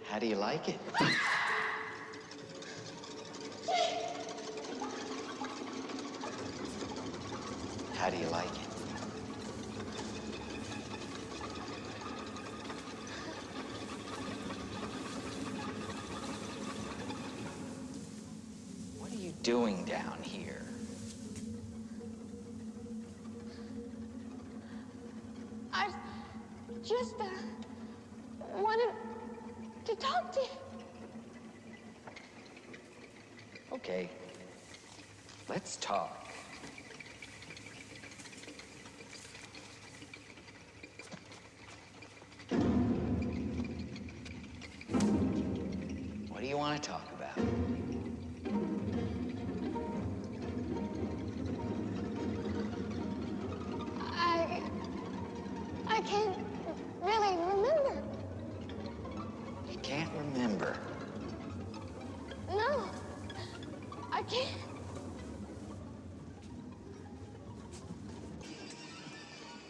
How do you like it? How do you like it? What are you doing down here? I just wanted to talk to you. Okay, let's talk. What do you want to talk about? I can't really remember. You can't remember. No, I can't.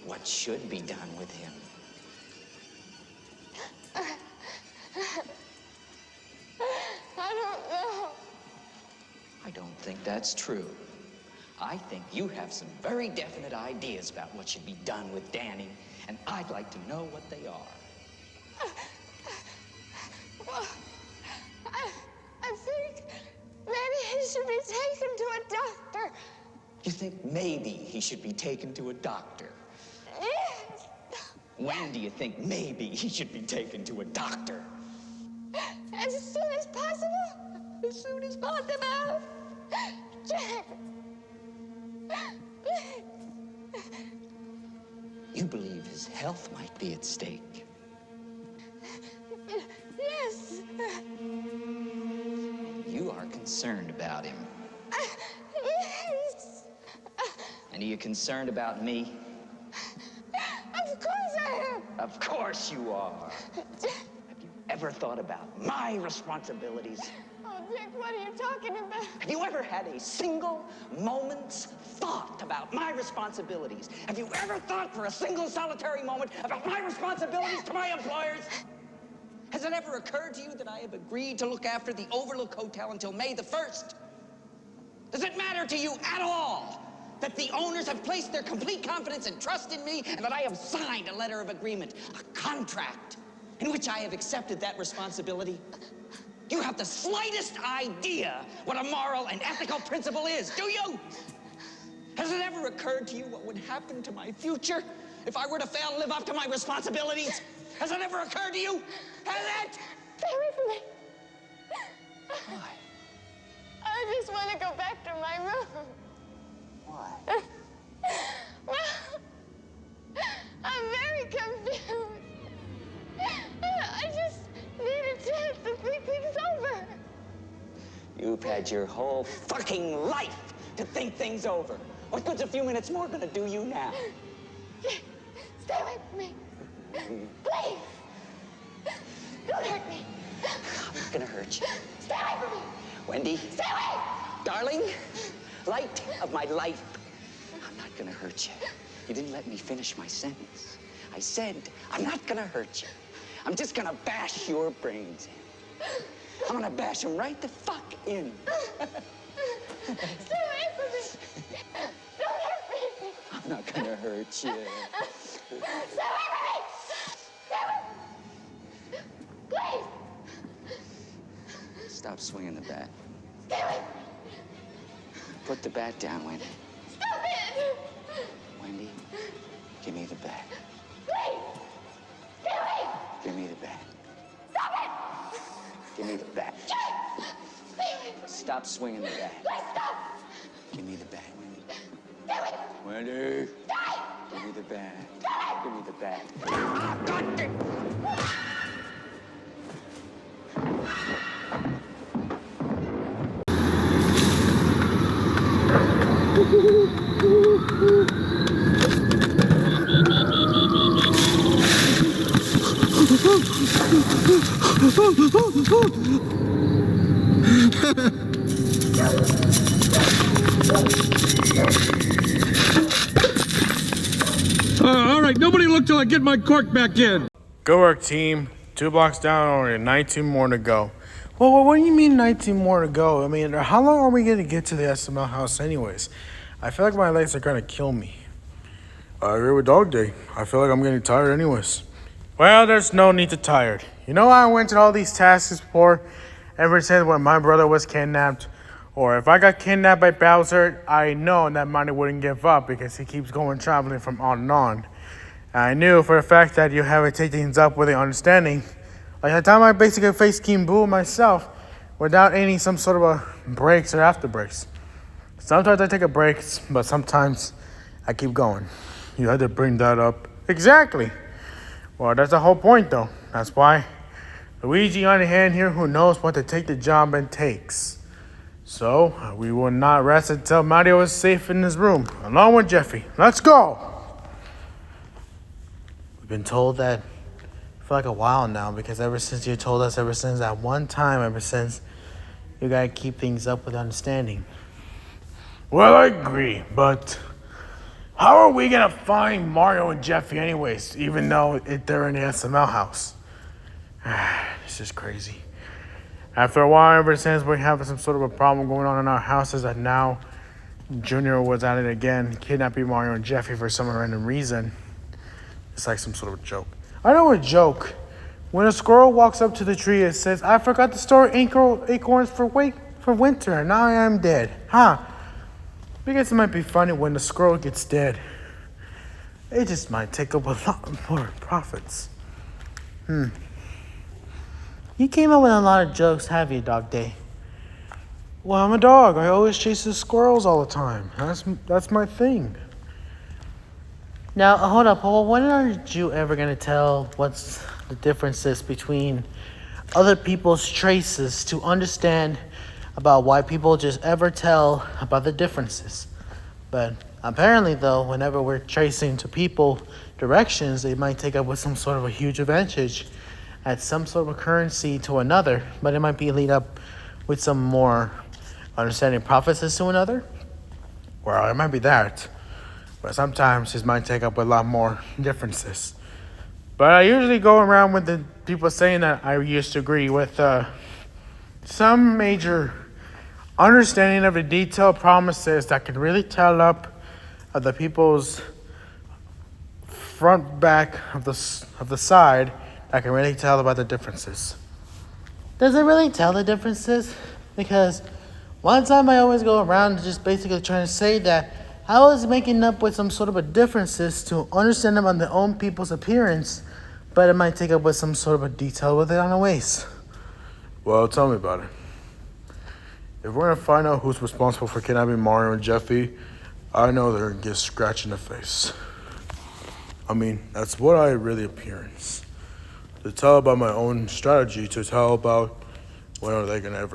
What should be done with him? I don't know. I don't think that's true. I think you have some very definite ideas about what should be done with Danny, and I'd like to know what they are. Well, I think maybe he should be taken to a doctor. You think maybe he should be taken to a doctor? Yes. When do you think maybe he should be taken to a doctor? As soon as possible. As soon as possible. Jack. You believe his health might be at stake? Yes. You are concerned about him. Yes. And are you concerned about me? Of course I am. Of course you are. Have you ever thought about my responsibilities? Oh, Dick, what are you talking about? Have you ever had a single moment's thought about my responsibilities? Have you ever thought for a single solitary moment about my responsibilities to my employers? Has it ever occurred to you that I have agreed to look after the Overlook Hotel until May the 1st? Does it matter to you at all that the owners have placed their complete confidence and trust in me, and that I have signed a letter of agreement, a contract, in which I have accepted that responsibility? You have the slightest idea what a moral and ethical principle is, do you? Has it ever occurred to you what would happen to my future if I were to fail to live up to my responsibilities? Has it ever occurred to you? Has it? Stay away from me. Why? I just want to go back to my room. Why? Well, I'm very confused. I just need a chance to think things over. You've had your whole fucking life to think things over. What good's a few minutes more gonna do you now? Stay away from me. Please. Don't hurt me. I'm not gonna hurt you. Stay away from me. Wendy. Stay away. Darling, light of my life. I'm not gonna hurt you. You didn't let me finish my sentence. I said, I'm not gonna hurt you. I'm just gonna bash your brains in. I'm gonna bash them right the fuck in. Stay away from me. Don't hurt me. I'm not gonna hurt you. Stay away from me. Stay away. Please. Stop swinging the bat. Stay away. Put the bat down, Wendy. Stop it. Wendy, give me the bat. Please. Stay away. Give me the bat. Stop it. Give me the bat. Jack. Stay away from me. Stop swinging the bat. Please stop. Give me the bat, Wendy. Stay away. Wendy, Stay. give me the bat. Give me the bat. Ah, God damn. All right, nobody look till I get my cork back in. Go work, team. 2 blocks down, only 19 more to go. Well, what do you mean 19 more to go? I mean, how long are we going to get to the SML house anyways? I feel like my legs are going to kill me. I agree with Dog Day. I feel like I'm getting tired anyways. Well, there's no need to tired. You know, I went to all these tasks before, ever since when my brother was kidnapped. Or if I got kidnapped by Bowser, I know that Monty wouldn't give up because he keeps going traveling from on and on. And I knew for a fact that you have to take things up with the understanding. Like the time I basically faced King Boo myself without any some sort of a breaks or after breaks. Sometimes I take a break, but sometimes I keep going. You had to bring that up. Exactly. Well, that's the whole point though. That's why Luigi on the hand here who knows what to take the job and takes. So, we will not rest until Mario is safe in his room, along with Jeffy. Let's go! We've been told that for like a while now, because ever since you told us, ever since that one time, ever since, you gotta keep things up with understanding. Well, I agree, but how are we gonna find Mario and Jeffy anyways, even though they're in the SML house? This is crazy. After a while, ever since we have some sort of a problem going on in our houses, and now Junior was at it again, kidnapping Mario and Jeffy for some random reason. It's like some sort of a joke. I know a joke. When a squirrel walks up to the tree, it says, "I forgot to store acorns for winter, and now I am dead." Huh? I guess it might be funny when the squirrel gets dead. It just might take up a lot more profits. You came up with a lot of jokes, have you, Dog Day? Well, I'm a dog. I always chase the squirrels all the time. That's my thing. Now, hold up. Well, when are you ever going to tell what's the differences between other people's traces to understand about why people just ever tell about the differences? But apparently, though, whenever we're tracing to people directions, they might take up with some sort of a huge advantage at some sort of a currency to another, but it might be lead up with some more understanding profits to another. Well, it might be that, but sometimes it might take up a lot more differences. But I usually go around with the people saying that I used to agree with some major understanding of the detailed promises that can really tell up of the people's front, back of the side. I can really tell about the differences. Does it really tell the differences? Because one time I always go around just basically trying to say that I was making up with some sort of a differences to understand them on their own people's appearance, but it might take up with some sort of a detail with it on the waist. Well, tell me about it. If we're gonna find out who's responsible for kidnapping Mario and Jeffy, I know they're gonna get scratched in the face. I mean, that's what I really appearance. To tell about my own strategy, to tell about when are they gonna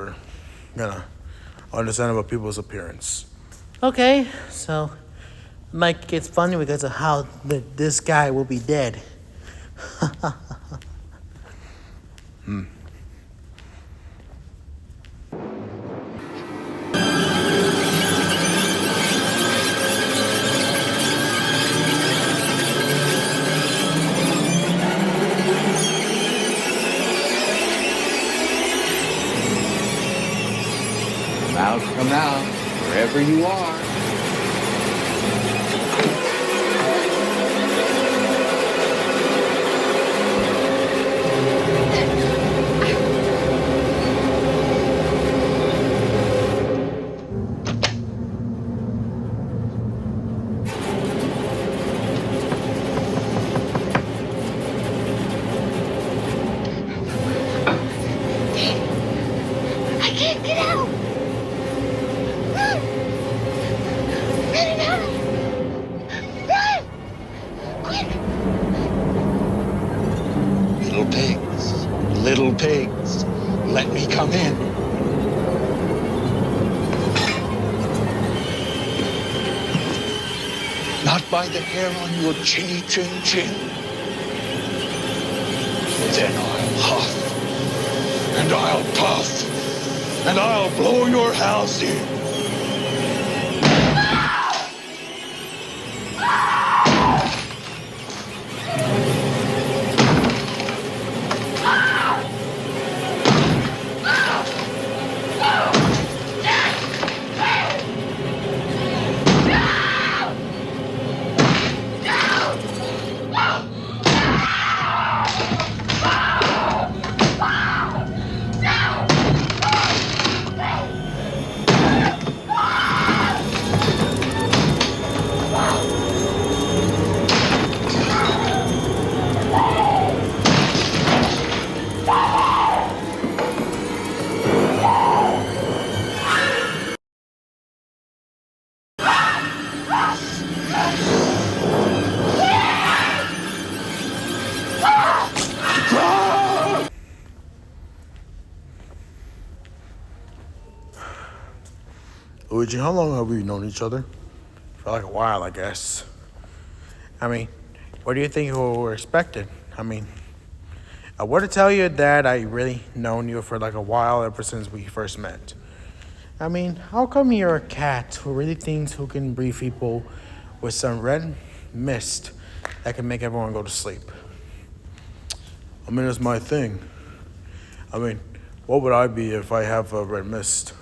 understand about people's appearance. Okay, so Mike gets funny because of how this guy will be dead. Come out, wherever you are. I can't get out. Run! Run out! Run! Quick! Little pigs, let me come in. Not by the hair on your chinny chin chin. Then I'll huff, and I'll puff, and I'll blow your house in. Luigi, how long have we known each other? For like a while, I guess. I mean, what do you think we were expected? I mean, I were to tell you that I really known you for like a while ever since we first met. I mean, how come you're a cat who really thinks who can breed people with some red mist that can make everyone go to sleep? I mean, it's my thing. I mean, what would I be if I have a red mist?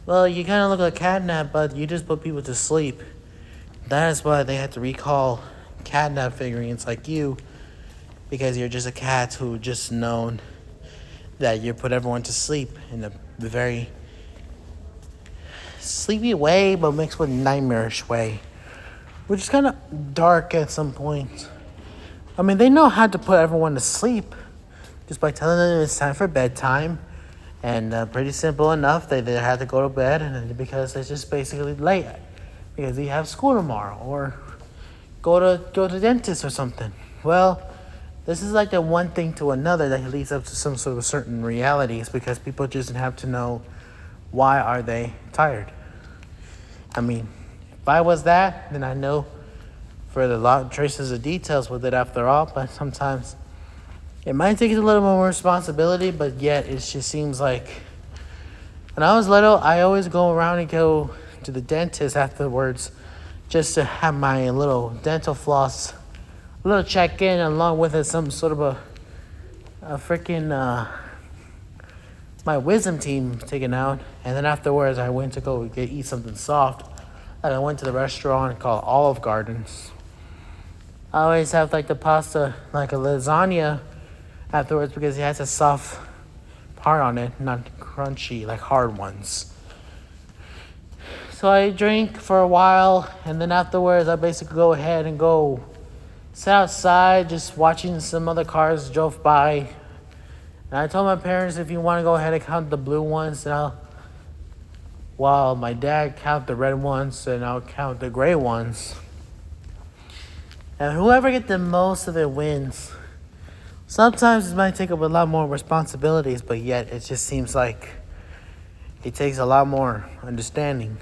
Well, you kind of look like Catnap, but you just put people to sleep. That is why they had to recall Catnap figurines like you, because you're just a cat who just known that you put everyone to sleep in a very sleepy way, but mixed with nightmarish way, which is kind of dark at some point. I mean, they know how to put everyone to sleep just by telling them it's time for bedtime. And pretty simple enough. They had to go to bed, and because it's just basically late because you have school tomorrow or go to dentist or something. Well, this is like the one thing to another that leads up to some sort of certain realities because people just have to know why are they tired. I mean, if I was that, then I know for the lot traces of details with it after all. But sometimes it might take a little more responsibility, but yet it just seems like when I was little, I always go around and go to the dentist afterwards just to have my little dental floss, a little check-in, along with it some sort of a freaking, my wisdom teeth taken out. And then afterwards, I went to go eat something soft. And I went to the restaurant called Olive Gardens. I always have like the pasta, like a lasagna, afterwards because it has a soft part on it, not crunchy like hard ones. So I drink for a while, and then afterwards I basically go ahead and go sit outside just watching some other cars drove by. And I told my parents, if you want to go ahead and count the blue ones, and while my dad count the red ones, and I'll count the gray ones. And whoever gets the most of it wins. Sometimes it might take up a lot more responsibilities, but yet it just seems like it takes a lot more understanding.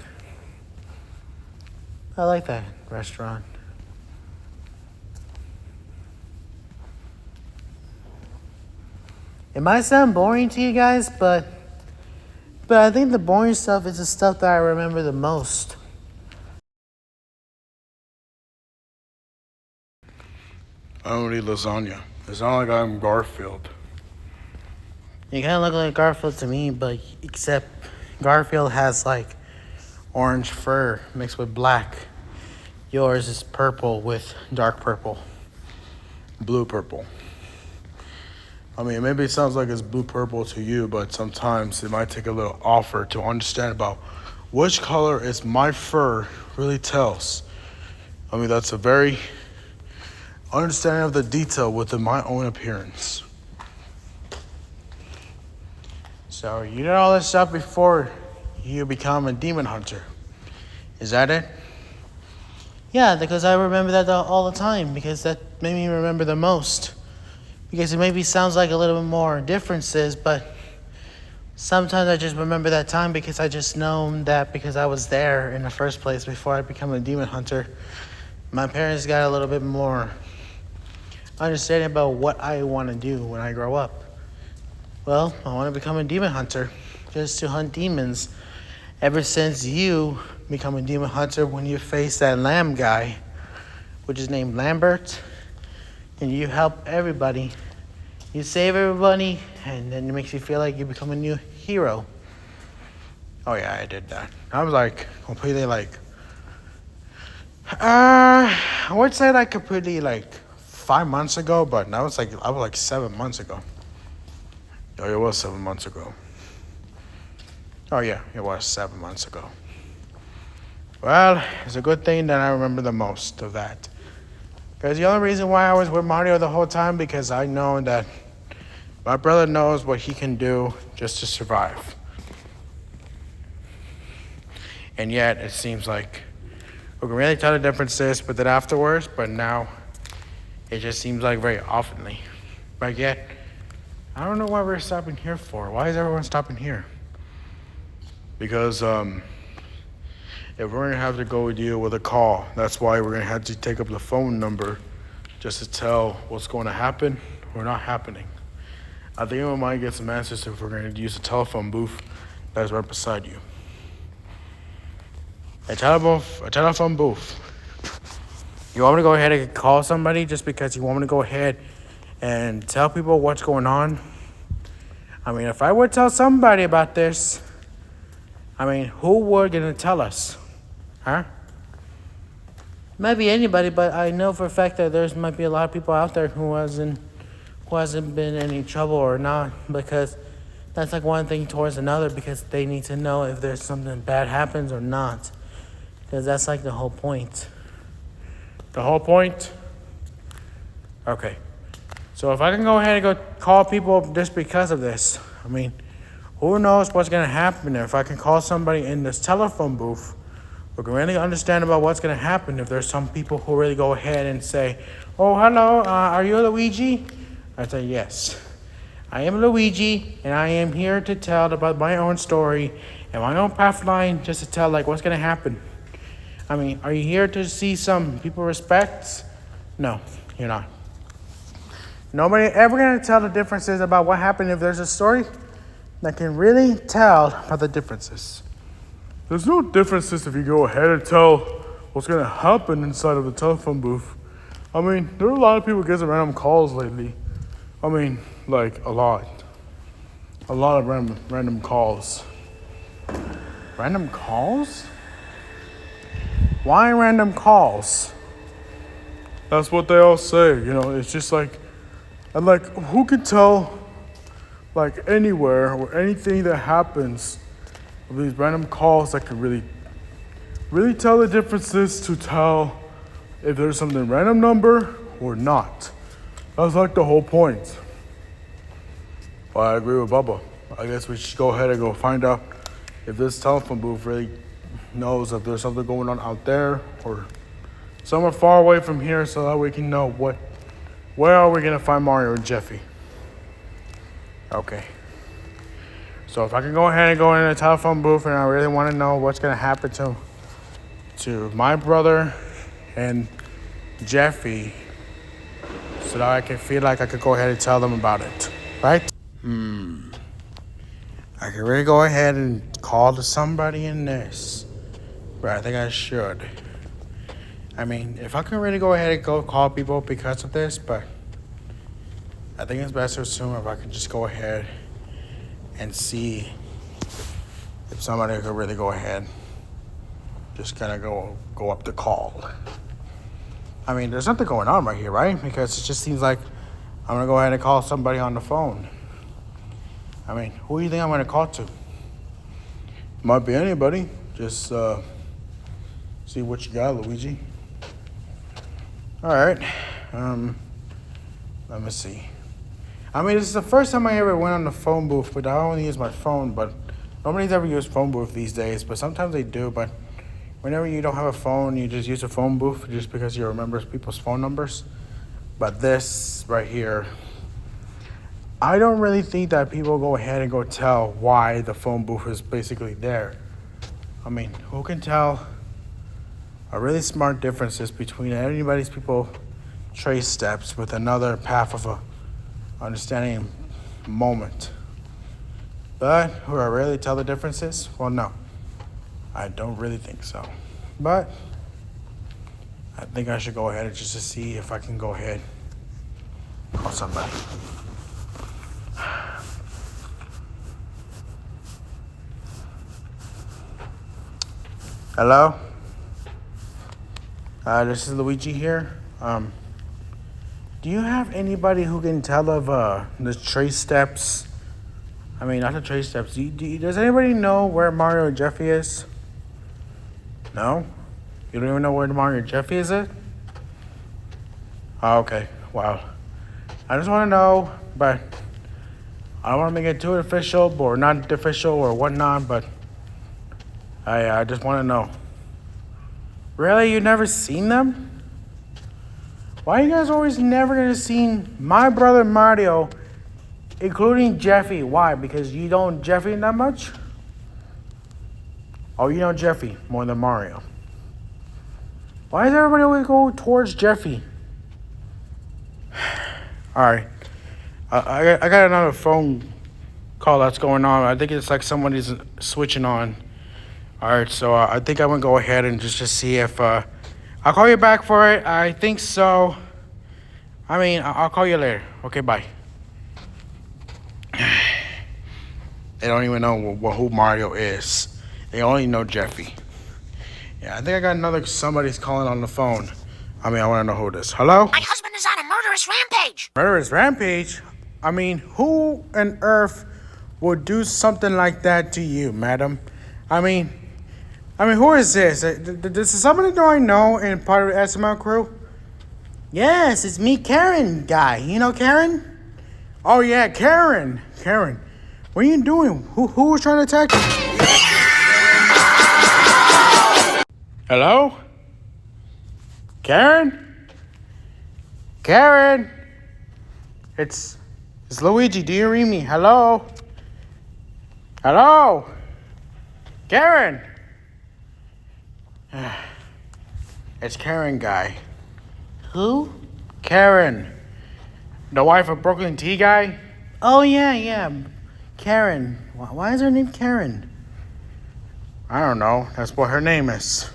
I like that restaurant. It might sound boring to you guys, but I think the boring stuff is the stuff that I remember the most. I don't eat lasagna. It's not like I'm Garfield. You kind of look like Garfield to me, but except Garfield has like orange fur mixed with black. Yours is purple with dark purple. Blue purple. I mean, maybe it sounds like it's blue purple to you, but sometimes it might take a little offer to understand about which color is my fur really tells. I mean, that's a very understanding of the detail within my own appearance. So you did all this stuff before you become a demon hunter. Is that it? Yeah, because I remember that all the time, because that made me remember the most. Because it maybe sounds like a little bit more differences, but sometimes I just remember that time because I just know that because I was there in the first place before I become a demon hunter. My parents got a little bit more understanding about what I want to do when I grow up. Well, I want to become a demon hunter, just to hunt demons. Ever since you become a demon hunter, when you face that lamb guy, which is named Lambert, and you help everybody, you save everybody, and then it makes you feel like you become a new hero. Oh yeah, I did that. I was like completely like, I would say like completely like 5 months ago, but I was like 7 months ago. Oh, it was 7 months ago. Oh yeah, it was 7 months ago. Well, it's a good thing that I remember the most of that. Because the only reason why I was with Mario the whole time, because I know that my brother knows what he can do just to survive. And yet, it seems like we can really tell the differences with it afterwards, but now it just seems like very oftenly. But yet, I don't know why we're stopping here for. Why is everyone stopping here? because if we're gonna have to go deal with a call, that's why we're gonna have to take up the phone number just to tell what's going to happen or not happening. I think we might get some answers if we're gonna use a telephone booth that's right beside you. A telephone booth. You want me to go ahead and call somebody just because you want me to go ahead and tell people what's going on? I mean, if I would tell somebody about this, I mean, who would gonna tell us? Huh? Maybe anybody, but I know for a fact that there's might be a lot of people out there who hasn't been in any trouble or not, because that's like one thing towards another, because they need to know if there's something bad happens or not, because that's like the whole point. The whole point? Okay. So if I can go ahead and go call people just because of this, I mean, who knows what's gonna happen if I can call somebody in this telephone booth who can really understand about what's gonna happen if there's some people who really go ahead and say, oh, hello, are you Luigi? I say, yes. I am Luigi, and I am here to tell about my own story and my own path line, just to tell like what's gonna happen. I mean, are you here to see some people respect? No, you're not. Nobody ever gonna tell the differences about what happened if there's a story that can really tell about the differences. There's no differences if you go ahead and tell what's gonna happen inside of the telephone booth. I mean, there are a lot of people getting random calls lately. I mean, like a lot of random calls. Random calls? Why random calls? That's what they all say, you know, it's just like, and like, who can tell, like anywhere or anything that happens of these random calls that could really tell the differences to tell if there's something random number or not. That's like the whole point. Well, I agree with Bubba. I guess we should go ahead and go find out if this telephone booth really knows if there's something going on out there or somewhere far away from here, so that we can know where are we gonna find Mario and Jeffy. Okay. So if I can go ahead and go in a telephone booth and I really want to know what's gonna happen to my brother and Jeffy, so that I can feel like I could go ahead and tell them about it, right? I can really go ahead and call to somebody in this, but I think I should. I mean, if I can really go ahead and go call people because of this, but I think it's best to assume if I can just go ahead and see if somebody could really go ahead, just kind of go up the call. I mean, there's something going on right here, right? Because it just seems like I'm gonna go ahead and call somebody on the phone. I mean, who do you think I'm gonna call to? Might be anybody. Just see what you got, Luigi. All right. Let me see. I mean, this is the first time I ever went on the phone booth, but I only use my phone, but nobody's ever used phone booth these days, but sometimes they do, but whenever you don't have a phone, you just use a phone booth just because you remember people's phone numbers. But this right here, I don't really think that people go ahead and go tell why the phone booth is basically there. I mean, who can tell a really smart differences between anybody's people trace steps with another path of a understanding moment? But who I really tell the differences? Well, no, I don't really think so. But I think I should go ahead and just to see if I can go ahead and call somebody. Hello? This is Luigi here. Do you have anybody who can tell of the trace steps? I mean, not the trace steps. Does anybody know where Mario and Jeffy is? No? You don't even know where Mario and Jeffy is at? Oh, okay. Wow. I just want to know, but I don't want to make it too official or not official or whatnot, but I just want to know. Really? You never seen them? Why are you guys always never gonna see my brother Mario, including Jeffy? Why? Because you don't Jeffy that much? Oh, you know Jeffy more than Mario. Why does everybody always go towards Jeffy? All right. I got another phone call that's going on. I think it's like somebody's switching on. All right, so I think I'm gonna go ahead and just see if I'll call you back for it. I think so. I mean, I'll call you later. Okay, bye. They don't even know who Mario is. They only know Jeffy. Yeah, I think I got another somebody's calling on the phone. I mean, I want to know who it is. Hello? My husband is on a murderous rampage. Murderous rampage? I mean, who on earth would do something like that to you, madam? I mean, who is this? This is somebody that I know and part of the SML crew? Yes, it's me, Karen guy. You know Karen? Oh yeah, Karen. Karen, what are you doing? Who was trying to attack you? Hello? Karen? Karen? It's Luigi. Do you read me? Hello? Hello? Karen? It's Karen guy. Who? Karen. The wife of Brooklyn Tea guy? Oh, yeah. Karen. Why is her name Karen? I don't know. That's what her name is.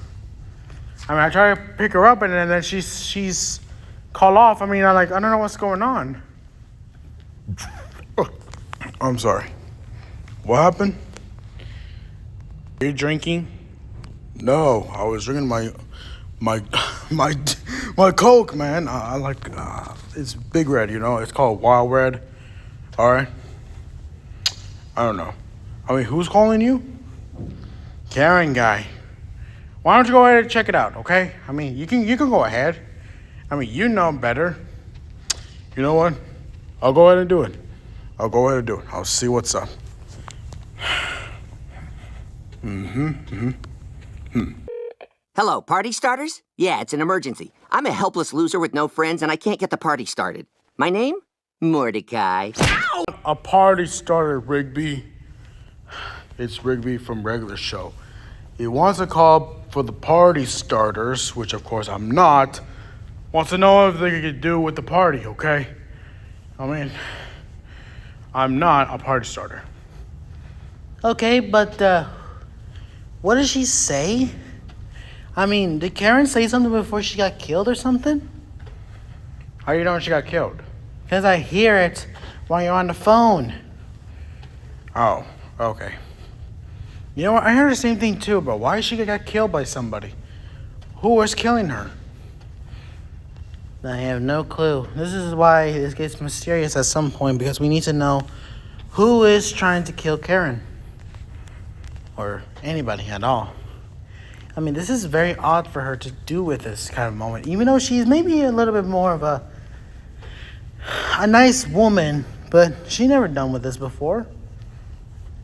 I mean, I try to pick her up and then she's called off. I mean, I don't know what's going on. I'm sorry. What happened? Are you drinking? No, I was drinking my Coke, man. I like it's Big Red, you know. It's called Wild Red. All right. I don't know. I mean, who's calling you? Karen guy. Why don't you go ahead and check it out, okay? I mean, you can go ahead. I mean, you know better. You know what? I'll go ahead and do it. I'll see what's up. Hello, party starters? Yeah, it's an emergency. I'm a helpless loser with no friends, and I can't get the party started. My name? Mordecai. Ow! A party starter, Rigby. It's Rigby from Regular Show. He wants to call for the party starters, which of course I'm not. Wants to know if they could do with the party, okay? I mean, I'm not a party starter. Okay, but what did she say? I mean, did Karen say something before she got killed or something? How you know she got killed? Because I hear it while you're on the phone. Oh, okay. You know what? I heard the same thing too, but why she got killed by somebody? Who was killing her? I have no clue. This is why this gets mysterious at some point, because we need to know who is trying to kill Karen. Or anybody at all. I mean, this is very odd for her to do with this kind of moment, even though she's maybe a little bit more of a nice woman, but she never done with this before.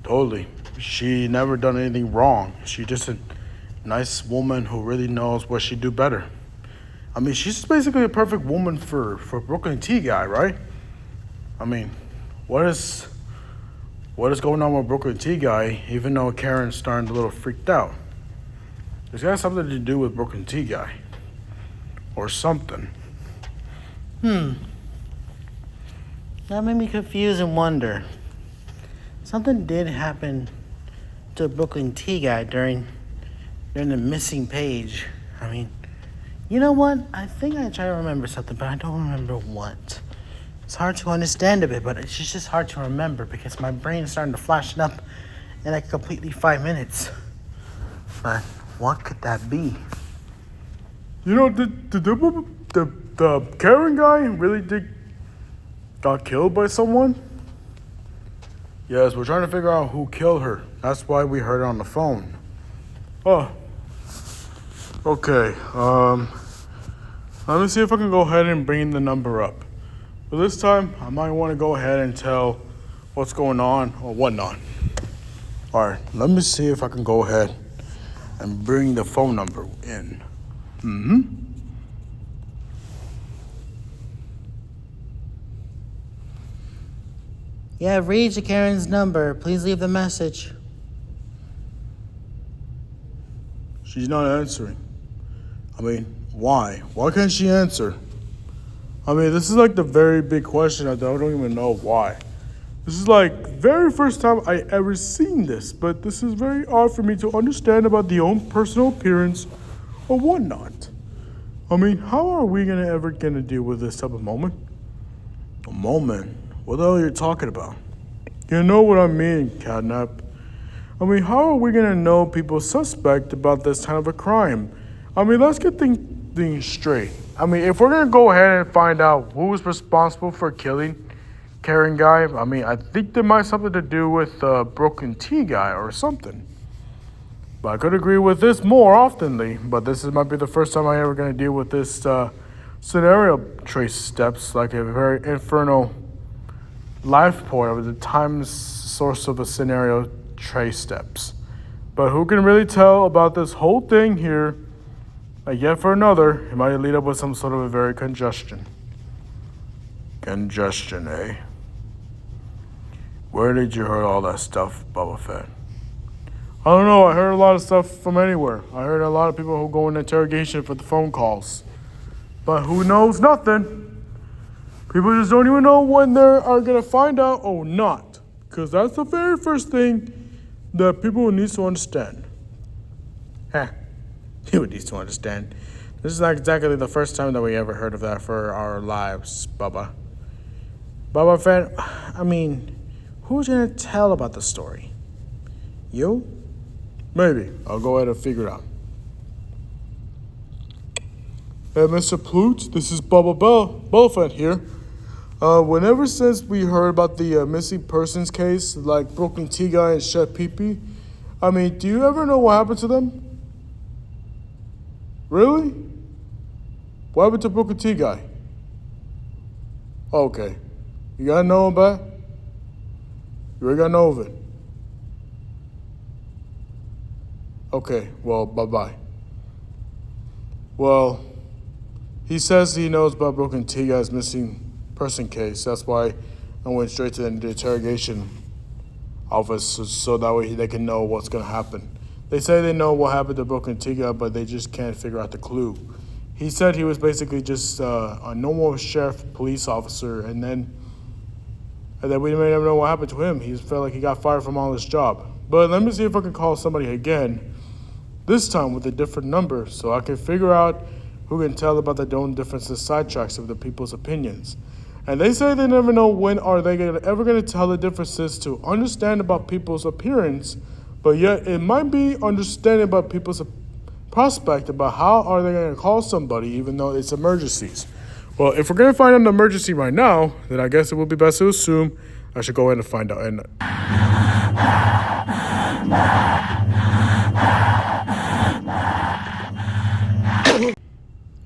Totally. She never done anything wrong. She just a nice woman who really knows what she'd do better. I mean, she's basically a perfect woman for Brooklyn Tea guy, right? I mean, what is going on with Brooklyn Tea guy, even though Karen's starting a little freaked out? It's got something to do with Brooklyn Tea guy. Or something. That made me confused and wonder. Something did happen to Brooklyn Tea guy during the missing page. I mean, you know what? I think I try to remember something, but I don't remember what. It's hard to understand a bit, but it's just hard to remember because my brain is starting to flash up in like completely 5 minutes. But what could that be? You know, the Karen guy really got killed by someone? Yes, we're trying to figure out who killed her. That's why we heard it on the phone. Oh. Okay, let me see if I can go ahead and bring the number up. But this time, I might want to go ahead and tell what's going on or whatnot. All right, let me see if I can go ahead and bring the phone number in. Yeah, I've reached Karen's number. Please leave the message. She's not answering. I mean, why? Why can't she answer? I mean, this is like the very big question. I don't even know why. This is like very first time I ever seen this, but this is very odd for me to understand about the own personal appearance or whatnot. I mean, how are we ever gonna deal with this type of moment? A moment? What the hell are you talking about? You know what I mean, Catnap. I mean, how are we gonna know people suspect about this kind of a crime? I mean, let's get things straight. I mean, if we're gonna go ahead and find out who was responsible for killing Karen guy, I mean, I think there might have something to do with Broken T guy or something. But I could agree with this more oftenly, but might be the first time I'm ever gonna deal with this scenario trace steps, like a very infernal life point of the time source of a scenario trace steps. But who can really tell about this whole thing here? Yet for another, it might lead up with some sort of a very congestion. Congestion, eh? Where did you hear all that stuff, Boba Fett? I don't know, I heard a lot of stuff from anywhere. I heard a lot of people who go in interrogation for the phone calls. But who knows nothing? People just don't even know when they are gonna find out or not. Because that's the very first thing that people need to understand. People need to understand. This is not exactly the first time that we ever heard of that for our lives, Bubba. Boba Fett, I mean, who's gonna tell about the story? You? Maybe. I'll go ahead and figure it out. Hey, Mr. Plute, this is Boba Fett here. Whenever since we heard about the missing persons case, like Broken T guy and Chef Pee-Pee, I mean, do you ever know what happened to them? Really? What happened to Broken T guy? Okay. You gotta know about it? You already gotta know of it. Okay, well, bye-bye. Well, he says he knows about Broken T guy's missing person case. That's why I went straight to the interrogation office so that way they can know what's gonna happen. They say they know what happened to Broken T guy, but they just can't figure out the clue. He said he was basically just a normal sheriff police officer, and then we may never know what happened to him. He felt like he got fired from all his job. But let me see if I can call somebody again, this time with a different number, so I can figure out who can tell about the own differences, sidetracks of the people's opinions. And they say they never know when are they ever going to tell the differences to understand about people's appearance, but yet it might be understanding about people's prospect about how are they going to call somebody even though it's emergencies. Well, if we're going to find out an emergency right now, then I guess it would be best to assume I should go ahead and find out. And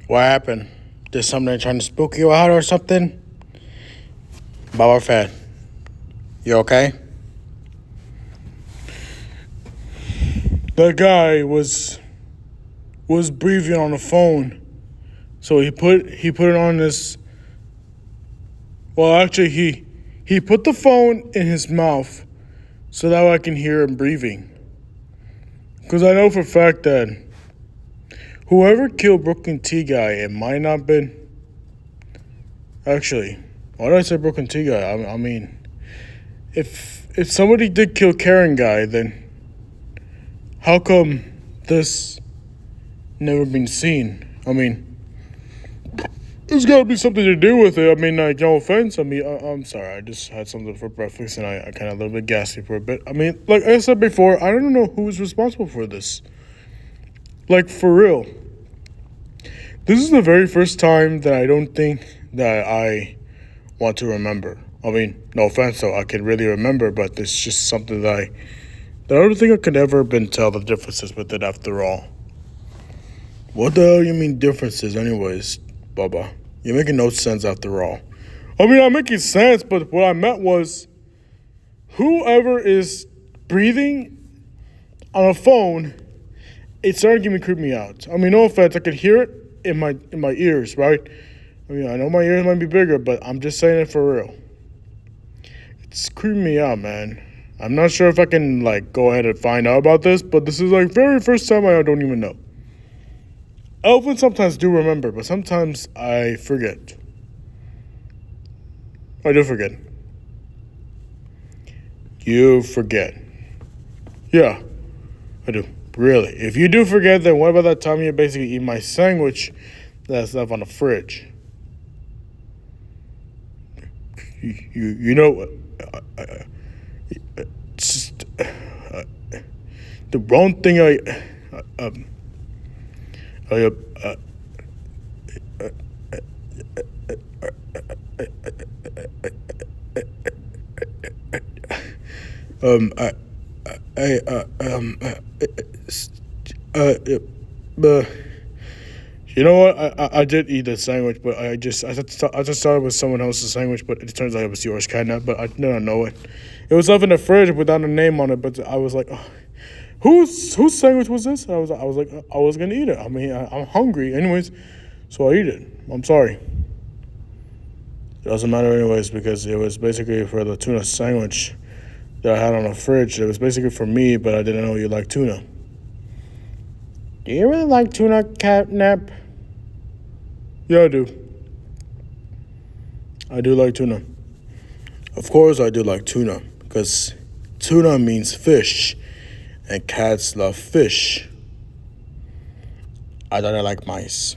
What happened? Did somebody trying to spook you out or something? Boba Fett, you okay? that guy was breathing on the phone, so he put it on this. Well, actually, he put the phone in his mouth so that I can hear him breathing. Because I know for a fact that whoever killed Brooklyn T guy, it might not been. Actually, why did I say Brooklyn T guy? I mean, if somebody did kill Karen guy, then how come this never been seen? I mean, there's got to be something to do with it. I mean, like, no offense. I mean, I'm sorry. I just had something for breakfast, and I kind of a little bit gassy for a bit. I mean, like I said before, I don't know who was responsible for this. Like, for real. This is the very first time that I don't think that I want to remember. I mean, no offense, though. I can really remember, but it's just something that I don't think I could ever been tell the differences with it after all. What the hell you mean differences anyways, Bubba? You're making no sense after all. I mean, I'm making sense, but what I meant was whoever is breathing on a phone, it started to creep me out. I mean, no offense, I could hear it in my ears, right? I mean, I know my ears might be bigger, but I'm just saying it for real. It's creeping me out, man. I'm not sure if I can like go ahead and find out about this, but this is like very first time I don't even know. I often sometimes do remember, but sometimes I forget. I do forget. You forget. Yeah, I do. Really. If you do forget, then what about that time you basically eat my sandwich that's left on the fridge? You know, just, the wrong thing I um I I you know what? I did eat that sandwich, but I just thought it was someone else's sandwich, but it turns out it was yours, kinda. But I didn't know it. It was left in the fridge without a name on it. But I was like, oh, whose sandwich was this? I was like, I was gonna eat it. I mean, I'm hungry, anyways, so I eat it. I'm sorry. It doesn't matter anyways because it was basically for the tuna sandwich that I had on the fridge. It was basically for me, but I didn't know you liked tuna. Do you really like tuna, Catnap? Yeah, I do. I do like tuna. Of course I do like tuna, because tuna means fish, and cats love fish. I don't like mice.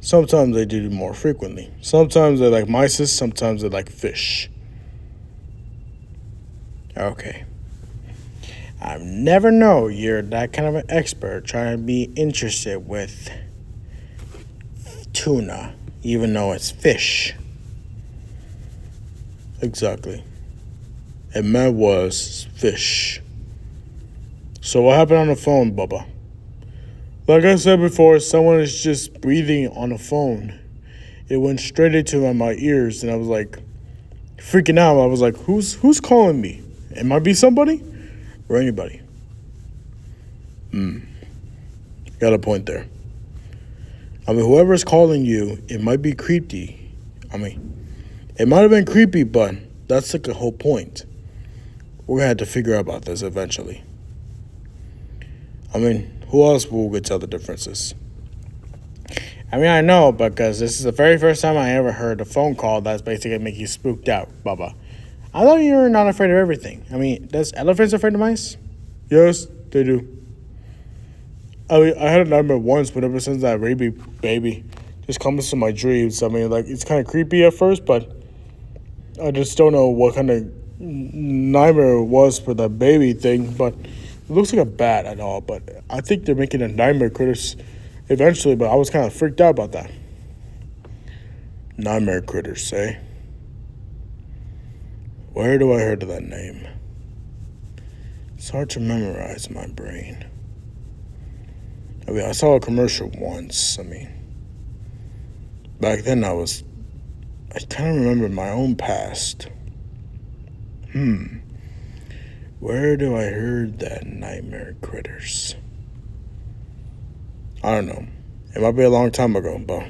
Sometimes they do more frequently. Sometimes they like mice, sometimes they like fish. Okay. I've never known you're that kind of an expert trying to be interested with tuna, even though it's fish. Exactly. And that was fish. So what happened on the phone, Bubba? Like I said before, someone is just breathing on the phone. It went straight into my ears, and I was like freaking out. I was like, who's calling me? It might be somebody or anybody. Got a point there. I mean, whoever's calling you, it might be creepy. I mean, it might have been creepy, but that's like the whole point. We're gonna have to figure out about this eventually. I mean, who else will we tell the differences? I mean, I know because this is the very first time I ever heard a phone call that's basically make you spooked out, Bubba. I thought you were not afraid of everything. I mean, does elephants afraid of mice? Yes, they do. I mean, I had a nightmare once, but ever since that baby just comes to my dreams. I mean, like, it's kind of creepy at first, but I just don't know what kind of nightmare it was for the baby thing, but it looks like a bat at all. But I think they're making a nightmare critters eventually, but I was kind of freaked out about that. Nightmare critters, eh? Where do I heard of that name? It's hard to memorize in my brain. I mean, I saw a commercial once. I mean, back then I kind of remember my own past. Where do I heard that nightmare critters? I don't know. It might be a long time ago, but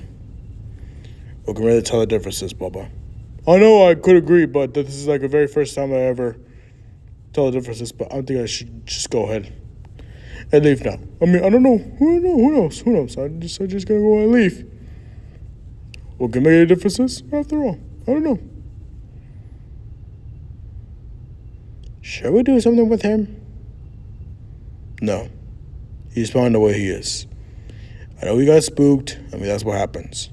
who can really tell the differences, Bubba? I know I could agree, but this is like the very first time I ever tell the differences, but I think I should just go ahead and leave now. I mean, I don't know. Who knows? I'm just gonna go and leave. What can make any differences after all? I don't know. Shall we do something with him? No. He's fine the way he is. I know he got spooked. I mean, that's what happens.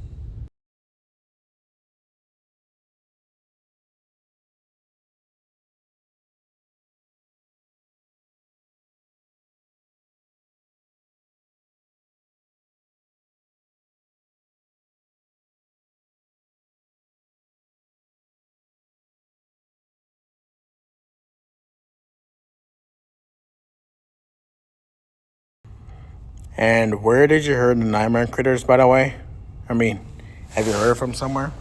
And where did you hear the nightmare critters, by the way? I mean, have you heard from somewhere?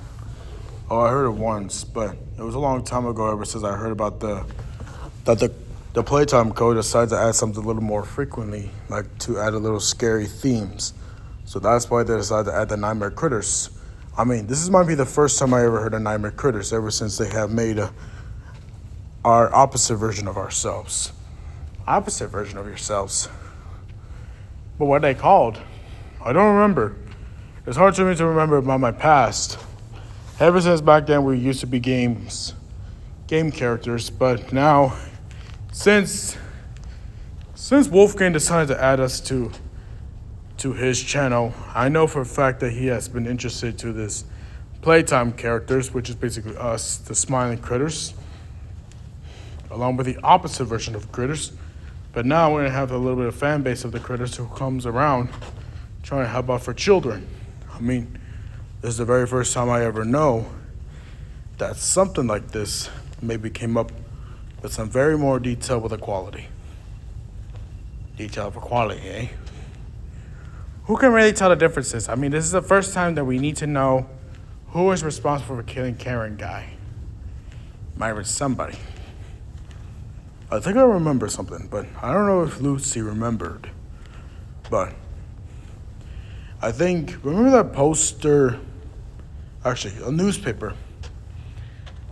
Oh, I heard it once, but it was a long time ago ever since I heard about the Playtime Code decided to add something a little more frequently, like to add a little scary themes. So that's why they decided to add the nightmare critters. I mean, this might be the first time I ever heard of nightmare critters ever since they have made our opposite version of ourselves. Opposite version of yourselves. But what they called, I don't remember. It's hard for me to remember about my past. Ever since back then, we used to be game characters, but now, since Wolfgang decided to add us to his channel, I know for a fact that he has been interested to this playtime characters, which is basically us, the smiling critters, along with the opposite version of critters. But now we're gonna have a little bit of fan base of the critters who comes around trying to help out for children. I mean, this is the very first time I ever know that something like this maybe came up with some very more detail with the quality. Detail for quality, eh? Who can really tell the differences? I mean, this is the first time that we need to know who is responsible for killing Karen guy. Might have been somebody. I think I remember something, but I don't know if Lucy remembered. But I think, remember that poster, actually, a newspaper,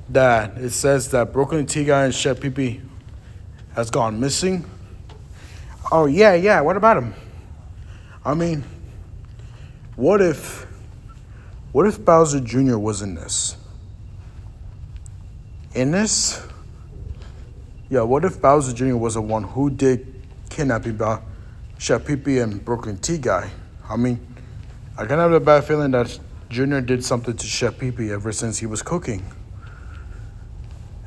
that it says that Brooklyn T guy and Chef Pee has gone missing? Oh, yeah, what about him? I mean, what if Bowser Jr. was in this? In this? Yeah, what if Bowser Jr. was the one who did kidnapping by Chef Pee and Brooklyn T guy? I mean, I kind of have a bad feeling that Jr. did something to Chef Pee ever since he was cooking.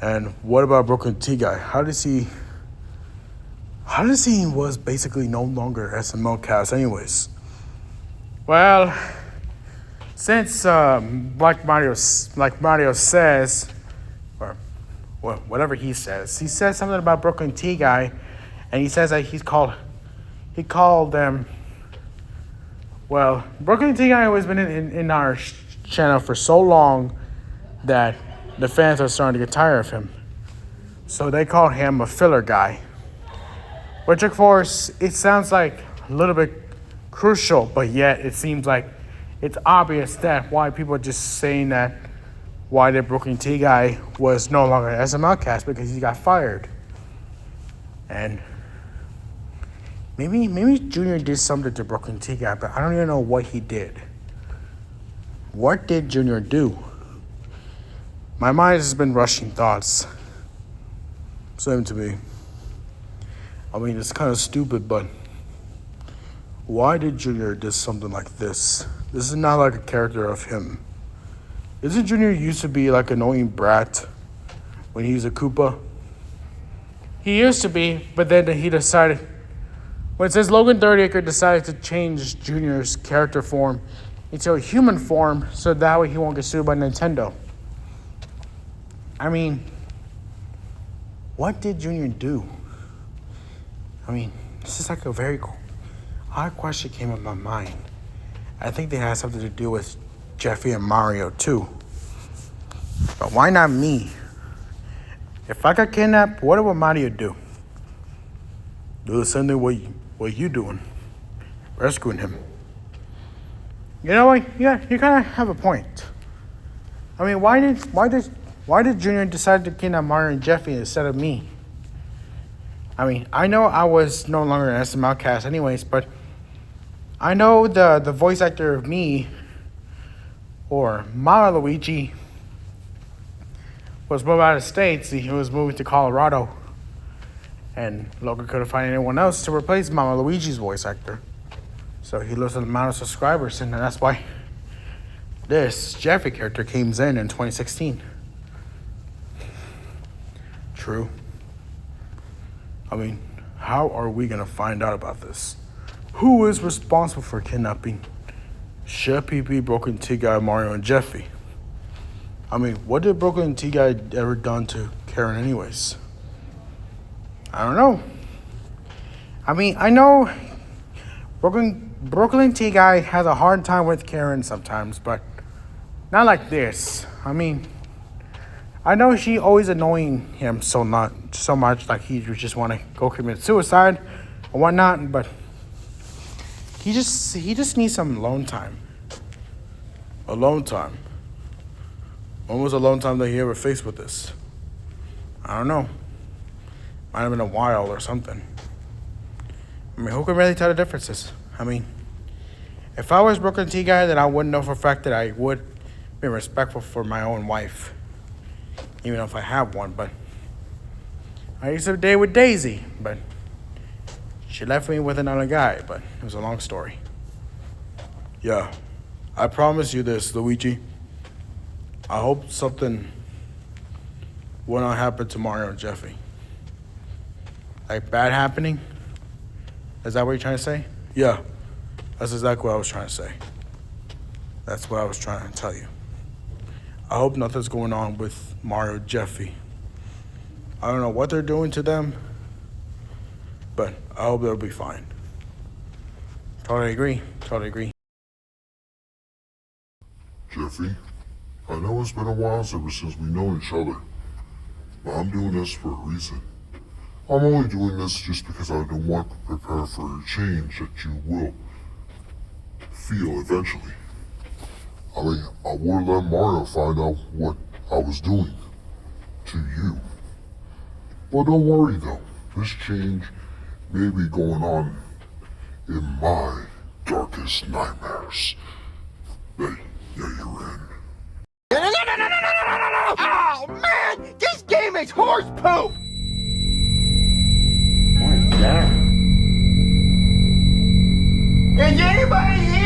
And what about Brooklyn T guy? How does he was basically no longer SML cast anyways? Well, since like Mario says, or well, whatever he says something about Brooklyn T guy, and he says that he called them. Well, Brooklyn T guy has been in our channel for so long that the fans are starting to get tired of him. So they called him a filler guy. Which, of course, it sounds like a little bit crucial, but yet it seems like it's obvious that why people are just saying that why the Brooklyn T guy was no longer an SML cast because he got fired. And maybe Junior did something to Brooklyn T guy, but I don't even know what he did. What did Junior do? My mind has been rushing thoughts. Same to me. I mean, it's kind of stupid, but why did Junior do something like this? This is not like a character of him. Isn't Junior used to be like an annoying brat when he was a Koopa? He used to be, but then he decided, when it says Logan 30acre decided to change Junior's character form into a human form so that way he won't get sued by Nintendo. I mean, what did Junior do? I mean, this is like a very odd question came in my mind. I think they had something to do with Jeffy and Mario too. But why not me? If I got kidnapped, what would Mario do? Do the same thing what you doing? Rescuing him. You know what? Yeah, you kind of have a point. I mean, why did Junior decide to kidnap Mario and Jeffy instead of me? I mean, I know I was no longer an SML cast anyways, but I know the voice actor of me, or Mario Luigi, was moved out of states. He was moving to Colorado. And Logan couldn't find anyone else to replace Mama Luigi's voice actor. So he lost an amount of subscribers, and that's why this Jeffy character came in 2016. True. I mean, how are we gonna find out about this? Who is responsible for kidnapping Chef Pee, Brooklyn T guy, Mario, and Jeffy? I mean, what did Brooklyn T guy ever done to Karen anyways? I don't know. I mean, I know Brooklyn T guy has a hard time with Karen sometimes, but not like this. I mean, I know she always annoying him so much, like he just want to go commit suicide or whatnot, but he just needs some alone time. Alone time. When was the alone time that he ever faced with this? I don't know. Might have been a while or something. I mean, who can really tell the differences? I mean, if I was Brooklyn T guy, then I would know for a fact that I would be respectful for my own wife. Even if I have one, but I used to date with Daisy, but she left me with another guy, but it was a long story. Yeah, I promise you this, Luigi. I hope something will not happen to Mario and Jeffy. Like bad happening? Is that what you're trying to say? Yeah, that's exactly what I was trying to say. That's what I was trying to tell you. I hope nothing's going on with Mario and Jeffy. I don't know what they're doing to them, but I hope they'll be fine. Totally agree. Totally agree. Jeffy, I know it's been a while ever since we know each other, but I'm doing this for a reason. I'm only doing this just because I don't want to prepare for a change that you will feel eventually. I mean, I wouldn't let Mario find out what I was doing to you. But don't worry though, this change may be going on in my darkest nightmares that you're in. Oh man, this game is horse poop! What is that? Is anybody here?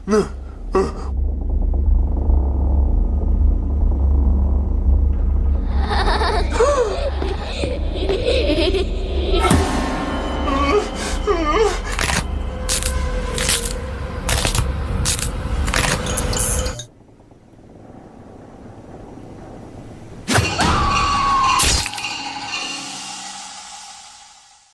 No.